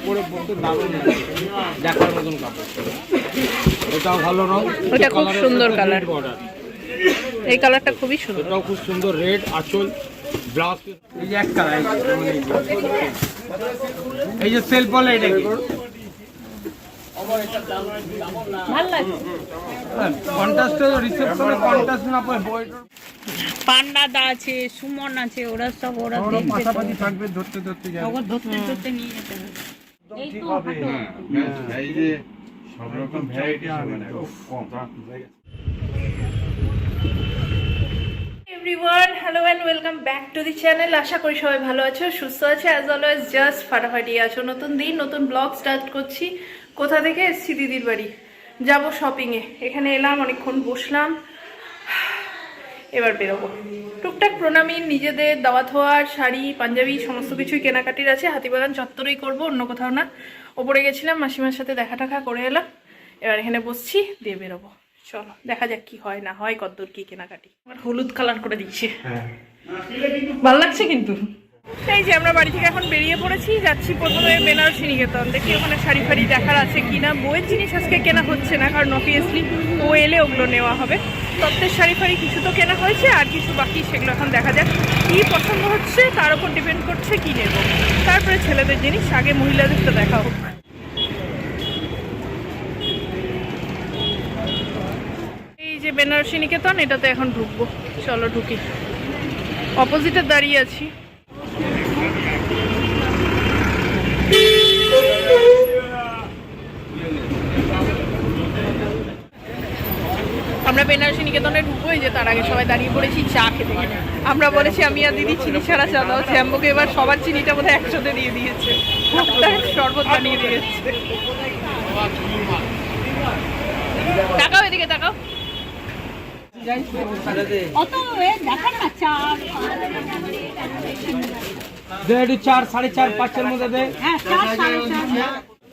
পরে বলতে দারুণ দেখার মতন কাপড়। এটাও ভালো রং, এটা খুব সুন্দর কালার, এই কালারটা খুবই সুন্দর। এটাও খুব সুন্দর রেড আঁচল ব্লাউজ। এই যে এক কালার, এই যে সেল বলে এটাকে ভালো লাগে। কন্ট্রাস্ট রিসেপশনে কন্ট্রাস্ট না পায় বইটা। পান্ডাদা আছে, সুমন আছে, ওরা সব ওরা পাশাপাশি থাকবে, ধরতে ধরতে যাবে, ওরা ধরতে ধরতে নিয়ে যেতে হবে। এই তো হাঁটো। এই যে সব রকম ভ্যারাইটি মানে কম everyone, hello and welcome back to the channel. আশা করি সবাই ভালো আছো, সুস্থ আছে, অ্যাজ অলওয়েজ জাস্ট ফাটাফাটি আছো। নতুন দিন, নতুন ব্লগ স্টার্ট করছি। কোথা থেকে এসছি? দিদির বাড়ি যাব শপিংয়ে। এখানে এলাম, অনেকক্ষণ বসলাম, এবার বেরোবো। টুকটাক প্রণামী, নিজেদের দাওয়াত হওয়ার শাড়ি পাঞ্জাবি সমস্ত কিছুই কেনাকাটির আছে। হাতিবাগান চত্বরেই করব, অন্য কোথাও না। ওপরে গেছিলাম, মাসিমার সাথে দেখা টাকা করে এলাম, এবার এখানে বসছি, দিয়ে বেরোবো। চলো দেখা যাক কি হয় না হয়, কতদূর কি কেনাকাটি। আমার হলুদ কালার করে দিচ্ছে, ভালো লাগছে কিন্তু। এই যে আমরা বাড়ি থেকে এখন বেরিয়ে পড়েছি, যাচ্ছি প্রথমে বেনারসি নিকেতন। দেখি ওখানে শাড়ি ফাড়ি দেখার আছে কিনা। বইয়ের জিনিস আজকে কেনা হচ্ছে না, কারণ অবভিয়াসলি ও এলে ওগুলো নেওয়া হবে। তত্ত্বের শাড়ি ফাড়ি কিছু তো কেনা হয়েছে, আর কিছু বাকি, সেগুলো এখন দেখা যাক কি পছন্দ হচ্ছে, তার উপর ডিপেন্ড করছে কি নেব। তারপরে ছেলেদের জিনিস, আগে মহিলাদের তো দেখা হোক। এই যে বেনারসি নিকেতন, এটাতে এখন ঢুকবো, চলো ঢুকি। অপোজিটে দাঁড়িয়ে আছি। আমরা বেনারসি নিকেতনে ঢুকবো, এই যে তার আগে সবাই দাঁড়িয়ে পড়েছি চা খেতে। আমরা বলেছি আমি আর দিদি চিনি ছাড়া চা দাও। শ্যাম্বুকে এবার সবার চিনিটা বোধহয় একসাথে দিয়ে দিয়েছে, শরবত বানিয়ে দিয়েছে। তাকাও এদিকে, তাকাও। চার সাড়ে চার পাঁচের মধ্যে দে।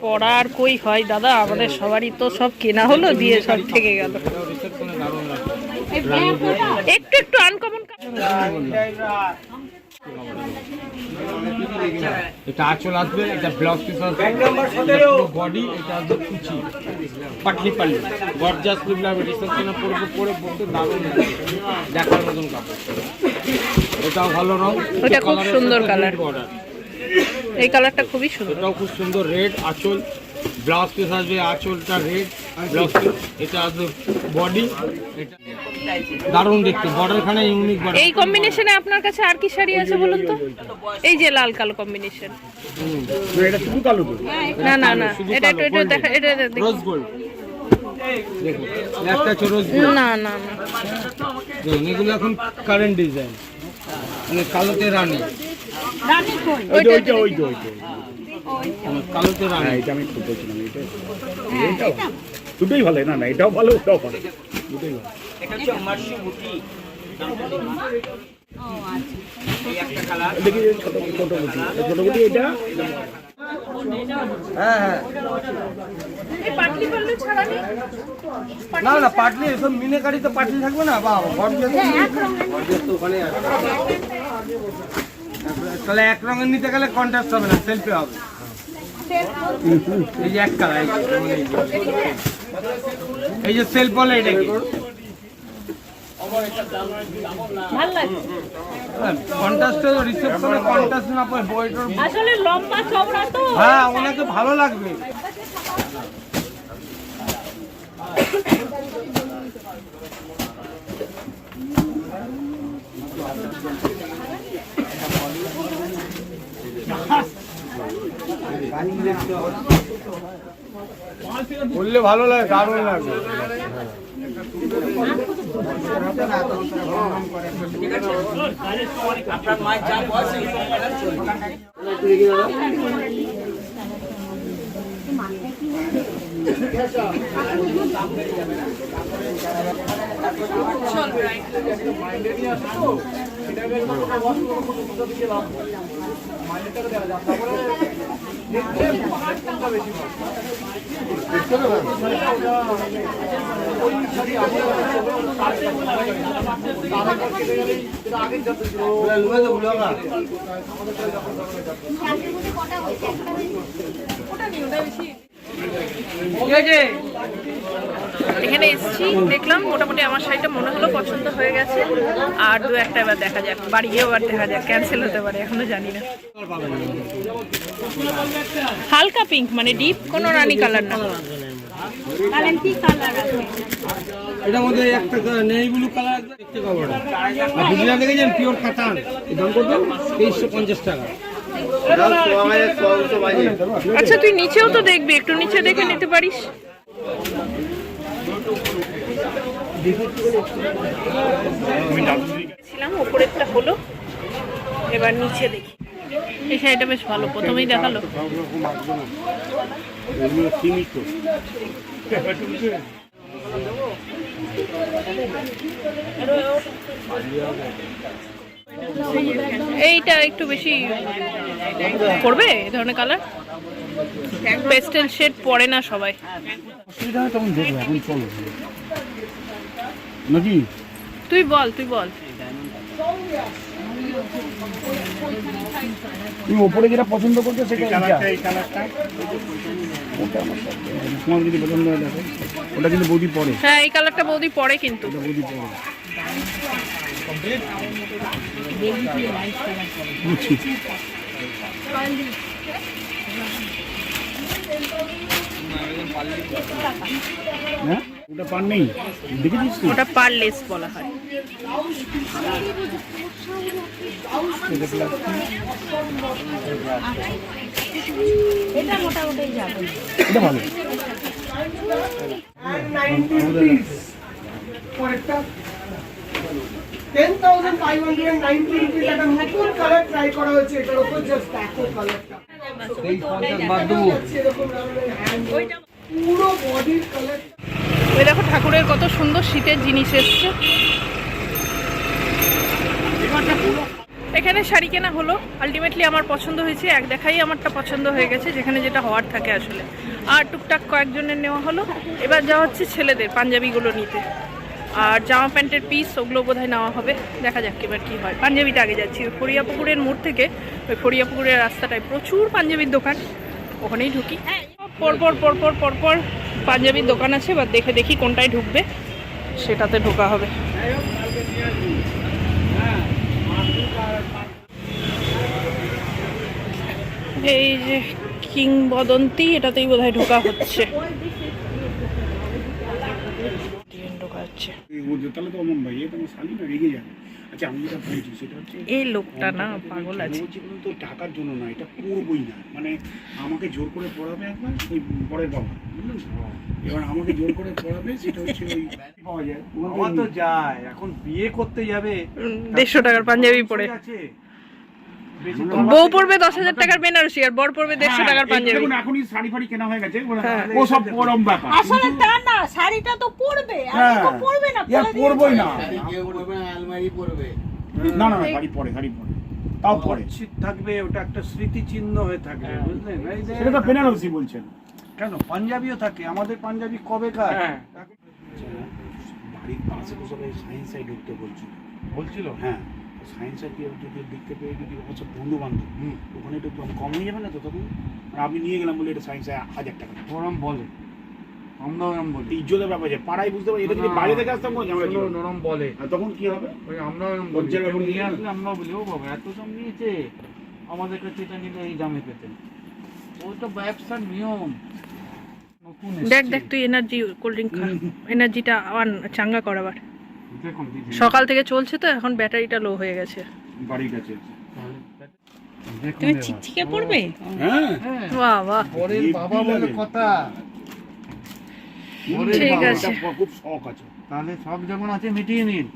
পড়ার কই হয় দাদা, আমাদের সবারই তো সব কেনা হলো, দিয়ে সব থেকে গেল। একটু একটু আনকমন। এটা আঁচল আসবে, এটা ব্লাউজ পিস আসবে, বডি এটা আসবে কুচি পাটলি পাল্লি গর্জাস বিপ্লব রিসেপশনে পরবো, পরে বলতে দারুণ দেখার মতন কাপড়। এটাও ভালো রং, ওটা খুব সুন্দর কালার, এই কালারটা খুবই সুন্দর। এটাও খুব সুন্দর রেড আঁচল ব্লাউজ পিস আসবে, আঁচলটা রেড ব্লাউজ পিস, এটা আসবে বডি, এটা দারুণ দেখতে, বর্ডারখানে ইউনিক বর্ডার। এই কম্বিনেশনে আপনার কাছে আর কি শাড়ি আছে বলুন তো? এই যে লাল কালো কম্বিনেশন। এটা শুধু কালো তো? না না না, এটা একটু এটা দেখা, এটা রোজ গোল্ড দেখুন, একটা আছে রোজ গোল্ড। না না না, দেখুন এগুলো এখন কারেন্ট ডিজাইন, মানে কালোতে রানী। রানী কই? ওইটা কালোতে রানী, এটা আমি খুব বলছিলাম। এটাও দুটোই ভালো, না না এটাও ভালো ওটাও ভালো, দুটোই ভালো। এটা হচ্ছে মার্শি বুটি, দেখি ছোট বুটি এটা। হ্যাঁ হ্যাঁ, এই পাটলি পাল্লু ছাড়া নেই? না না পাটলি, এসব মিনেকারি তো পাটলি থাকবে না, বা ওখানে তাহলে এক রঙের নিতে গেলে কন্ট্রাস্ট হবে না, সেলফি হবে। এই যে এক কালার, এই যে সেলফ বলে এটাকে, ভালো লাগে। কন্ট্রাস্ট রিসেপশনে কন্ট্রাস্ট না পায় বইটার। আসলে লম্বা চওড়া তো। হ্যাঁ, ওনাকে ভালো লাগবে। বললে ভালো লাগে, দারুণ লাগবে। আপনার মায়ের যা বয়স এখানে এসেছি, দেখলাম মোটামুটি আমার শাড়িটা মনে হলো পছন্দ হয়ে গেছে। আর দু একটা এবার দেখা যাক, বাড়ি গিয়েও আবার দেখা যাক, ক্যান্সেল হতে পারে, এখনো জানি না। হালকা পিঙ্ক, মানে ডিপ কোনো রানী কালার না। এটার মধ্যে একটা নেই ব্লু কালার দেখতে পাবো না। আর বুঝলা দেখেছেন পিওর কাতান, এর দাম কত? 2350 টাকা। আচ্ছা তুই নিচেও তো দেখবি, একটু নিচে দেখে নিতে পারিস। ছিলাম উপরেরটা হলো, এবার নিচে দেখি। এই শাড়িটা বেশ ভালো, প্রথমেই দেখালো। এইটা একটু বেশি পড়বে, এই ধরনের কালার পেস্টেল শেড পরে না সবাই। অসুবিধা হয় তখন দেখবো, এখন চলো নাকি? তুই বল, তুই বল। তুমি ওপরে যেটা পছন্দ করছো সেটা এই কালারটা, ওটা আমার তোমার যদি পছন্দ হয় দেখো, ওটা কিন্তু বৌদি পরে। হ্যাঁ এই কালারটা বৌদি পরে, কিন্তু বৌদি পরে বুঝছি। হ্যাঁ ওটা পার নেই, দেখেছিস? ওটা পারলেস বলা হয়। এটা মোটামুটি যাবে। এটা ভালো। পরেরটা 10,590 রুপিস, একটা নতুন কালার ট্রাই করা হয়েছে এটার উপর, জাস্ট দেখো কালারটা। এরকম পুরো বডির কালার। ওই দেখো ঠাকুরের কত সুন্দর শীতের জিনিস এসছে। এখানে শাড়ি কেনা হলো, আলটিমেটলি আমার পছন্দ হয়েছে, এক দেখাই আমারটা পছন্দ হয়ে গেছে, যেখানে যেটা হওয়ার থাকে আসলে। আর টুকটাক কয়েকজনের নেওয়া হলো। এবার যাওয়া হচ্ছে ছেলেদের পাঞ্জাবিগুলো নিতে, আর জামা প্যান্টের পিস ওগুলো বোধহয় নেওয়া হবে, দেখা যাক এবার কী হয়। পাঞ্জাবিটা আগে যাচ্ছি, ফরিয়াপুকুরের মোড় থেকে ওই ফরিয়াপুকুরের রাস্তাটায় প্রচুর পাঞ্জাবির দোকান, ওখানেই ঢুকি। পরপর পরপর পরপর পাঞ্জাবির দোকান আছে, এবার দেখে দেখি কোনটায় ঢুকবে, সেটাতে ঢোকা হবে। এই যে কিংবদন্তি, এটাতেই বোধহয় ঢোকা হচ্ছে। তাহলে তো অমন ভাই, তোমার শালি না রেগে যাবে। আচ্ছা আমি যেটা বলছি সেটা হচ্ছে, এই লোকটা না পাগল আছে। তো টাকার জন্য না, এটা করবোই না, মানে আমাকে জোর করে পড়াবে একবার ওই পরের বাবা, বুঝলেন? এবার আমাকে জোর করে পড়াবে, সেটা হচ্ছে ওই পাওয়া যায়। আমার তো যায়, এখন বিয়ে করতে যাবে 150 টাকার পাঞ্জাবি পরে, বউ পড়বে 10,000 টাকার বেনারসি, আর বর পড়বে 150 টাকার পাঞ্জাবি। দেখুন এখনই শাড়ি ফাড়ি কেনা হয়ে গেছে, ও সব পরম ব্যাপার। আসলে তা না, শাড়িটা তো পরবে, আর তো পরবে না, পরবই না। আলমারি পরবে না না শাড়ি পরে, শাড়ি পরে, তাও পরে থাকবে, ওটা একটা স্মৃতিচিহ্ন হয়ে থাকবে, বুঝলেন? এই যে সেটা তো বেনারসি বলছেন। কেন পাঞ্জাবিও থাকে, আমাদের পাঞ্জাবি কবে কার বাড়ির পাশে তো সবাই সায়েন্সে ঢুকতে বলছিল। হ্যাঁ সায়েন্সে যদি দেখতে পেয়ে যদি সব বন্ধু বান্ধব ওখানে একটু কম হয়ে যাবে না তো তখন? আমি নিয়ে গেলাম বলে এটা সায়েন্সে 1000 টাকা নরম বলে, আমরা নরম বলি, ইজ্জতের ব্যাপার আছে পাড়ায়, বুঝতে পারি। এটা যদি বাইরে থেকে আসতাম নরম বলে, তখন কি হবে? ওই আমরা নিয়ে আসলে আমরা বলি, ও বাবা এত দাম নিয়েছে, আমাদের কাছে এটা নিলে এই দামে পেতেন। ওটা ব্যবসার নিয়ম। দেখ দেখ তুই এনার্জি কোল্ড ড্রিঙ্ক খা, এনার্জিটা আবার চাঙ্গা করাবার। দেখুন সকাল থেকে চলছে তো, এখন ব্যাটারিটা লো হয়ে গেছে। বাড়ির কাছে তুমি চিকচিকে পড়বে। হ্যাঁ বাহ বাহ, ওরের বাবা বলে কথা, ঠিক আছে। খুব শখ আছে, তাহলে সব যখন আছে মিটিয়ে নিন।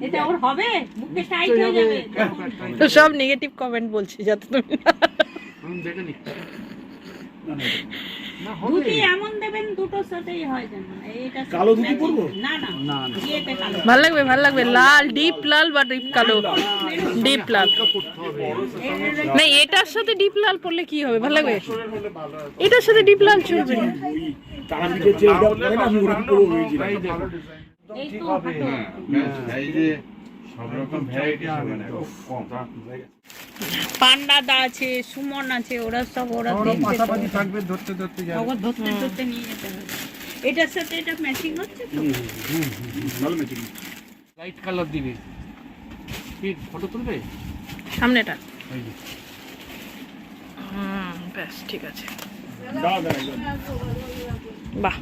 এটা ওর হবে, মুখে টাইট হয়ে যাবে। তো সব নেগেটিভ কমেন্ট বলছি যাতে তুমি দেখে নি ধুতি এমন দেবেন দুটোর সাথেই হয় যেন। এইটা কালো ধুতি পরবো? না না না, ইয়েতে কালো। ভাল লাগবে, ভাল লাগবে, লাল, ডিপ লাল বা ডিপ কালো, ডিপ লাল। না এটার সাথে ডিপ লাল পরলে কি হবে, ভাল লাগবে? এটার সাথে ডিপ লাল চলবে না। তারা পিঠে যে এটা পরে না, আমি ওরকম করে হয়েছিল। এই তো হাঁটো। এই যে সব রকম ভ্যারাইটি হবে না কম হয়ে গেছে। পান্ডাদা আছে, সুমন আছে, ওরা দেখবে পাশাপাশি থাকবে ধরতে ধরতে যাবে ওরা ধরতে নিয়ে যেতে হবে। এটার সাথে এটা ম্যাচিং হচ্ছে তো? ভালো ম্যাচিং। লাইট কালার দিবি কি ফটো তুলবে সামনেটা এই যে ব্যাস ঠিক আছে। দাও দাও একদম। বাহ,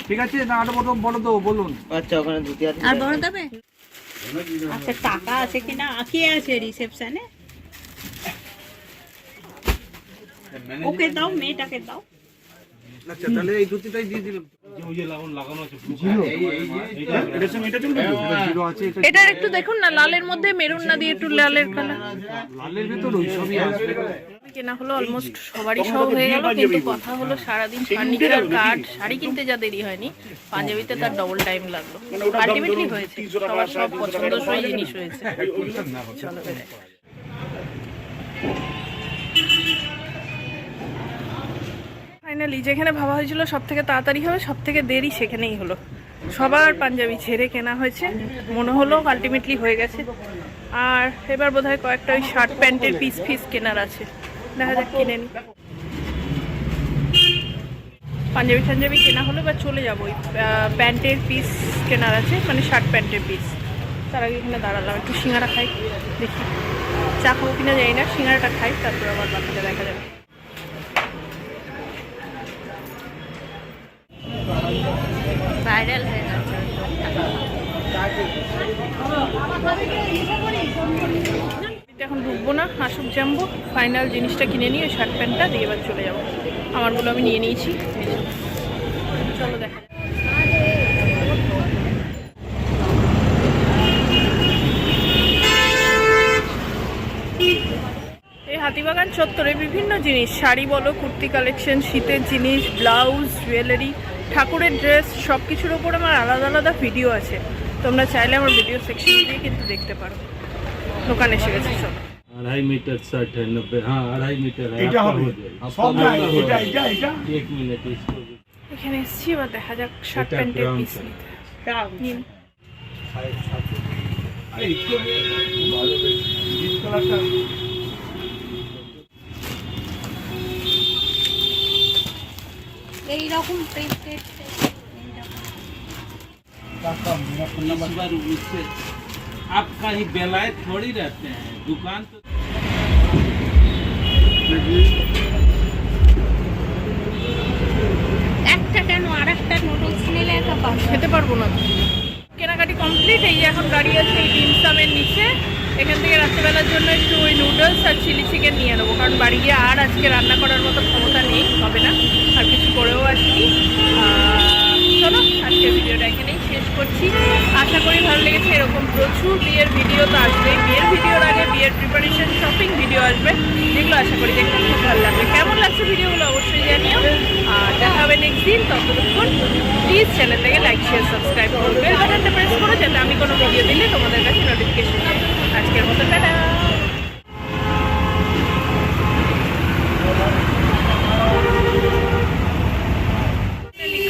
ঠিক আছে না আরো বড় দেবো বলুন আর বড় দেবে? আচ্ছা, টাকা আছে কিনা? কে আছে রিসেপশনে? ওকে দাও, মেয়েটাকে দাও। আচ্ছা তাহলে এই দুটিটাই দিয়ে দিলাম ওই যে লাগানো আছে এটার সঙ্গে এটা চলবে তো? জিরো আছে এটা এটার একটু দেখুন না, লালের মধ্যে মেরুন না দিয়ে একটু লালের কালার লালের ভিতর ওই সবই আসবে কেনা হলো। অলমোস্ট সবারই সব হয়ে গেল, কিন্তু কথা হলো সারাদিন ফার্নিচার কাঠ শাড়ি কিনতে যা দেরি হয়নি, পাঞ্জাবিতে তার ডবল টাইম লাগলো। আলটিমেটলি হয়েছে, সবার সব পছন্দসই জিনিস হয়েছে। চলো বেরোই। ফাইনালি যেখানে ভাবা হয়েছিল সব থেকে তাড়াতাড়ি হবে, সব থেকে দেরি সেখানেই হলো। সবার পাঞ্জাবি ছেড়ে কেনা হয়েছে, মনে হলো আলটিমেটলি হয়ে গেছে। আর এবার বোধহয় কয়েকটা ওই শার্ট প্যান্টের পিস কেনার আছে, দেখা যাক কিনে নি। পাঞ্জাবি কেনা হলো, এবার চলে যাবো। ওই প্যান্টের পিস কেনার আছে, মানে শার্ট প্যান্টের পিস। তার আগে এখানে দাঁড়ালাম, একটু সিঙ্গারা খাই, দেখি চা খাবো কিনা যাই না, সিঙ্গারাটা খাই, তারপর আবার বাকিটা দেখা যাবে। ভাইরাল হয়ে যাচ্ছে। এখন ঢুকবো না, আসুক জানবো। ফাইনাল জিনিসটা কিনে নিয়ে শার্ট প্যান্টটা দিয়ে এবার চলে যাবো। আমারগুলো আমি নিয়ে নিয়েছি, চলো দেখা যাক। এই হাতিবাগান চত্বরে বিভিন্ন জিনিস, শাড়ি বলো, কুর্তি কালেকশন, শীতের জিনিস, ব্লাউজ, জুয়েলারি, ঠাকুরের ড্রেস, সব কিছুর ওপর আমার আলাদা আলাদা ভিডিও আছে। তোমরা চাইলে আমার ভিডিও সেকশন দিয়ে কিন্তু দেখতে পারো। দোকান এসে গেছে সব। 2.5 मीटर शर्ट है 90, हाँ 2.5 मीटर है এটা आपका হবে हो जाएगा। সব না এটা 1 मिनट इसको भी। এখানে এসছি, এবার দেখা যাক শার্ট এটা প্যান্টের brown পিস শাড়ি। নিন। আরে একটু ভালো ডিপ কালারটা এইরকম প্রিন্টেড इस बार उससे आपका ही बेलायत थोड़ी रहते हैं दुकान तो একটা কেন আর একটা নুডলস নিলে একটা পাঁচ। খেতে পারবো না। কেনাকাটি কমপ্লিট। এই যে এখন গাড়ি আছে এই ডিমসামের নিচে, এখান থেকে রাত্রেবেলার জন্য একটু ওই নুডলস আর চিলি চিকেন নিয়ে নেবো, কারণ বাড়ি গিয়ে আর আজকে রান্না করার মতো ক্ষমতা নেই, হবে না, আর কিছু করেও আসিনি। চলো আজকের ভিডিওটা এখানেই শেষ করছি। আশা করি ভালো লেগেছে। এরকম প্রচুর বিয়ের ভিডিও তো আসবে, বিয়ের ভিডিওর আগে বিয়ের প্রিপারেশন শপিং ভিডিও আসবে, যেগুলো আশা করি দেখতে খুব ভালো লাগবে। কেমন লাগছে ভিডিওগুলো অবশ্যই জানিও। আর দেখা হবে নেক্সট দিন। ততক্ষণ প্লিজ চ্যানেলটাকে লাইক শেয়ার সাবস্ক্রাইব করবে, বেল বাটনটা প্রেস করো যাতে আমি কোনো ভিডিও দিলে তোমাদের কাছে নোটিফিকেশন যায়। আজকের মতো টাটা।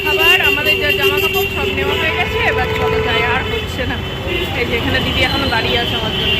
খাবার আমাদের যা জামা কাপড় সব নেওয়া হয়ে গেছে, এবার চলো যাই, আর হচ্ছে না। এই যে এখানে দিদি এখনো দাঁড়িয়ে আছে আমার জন্য।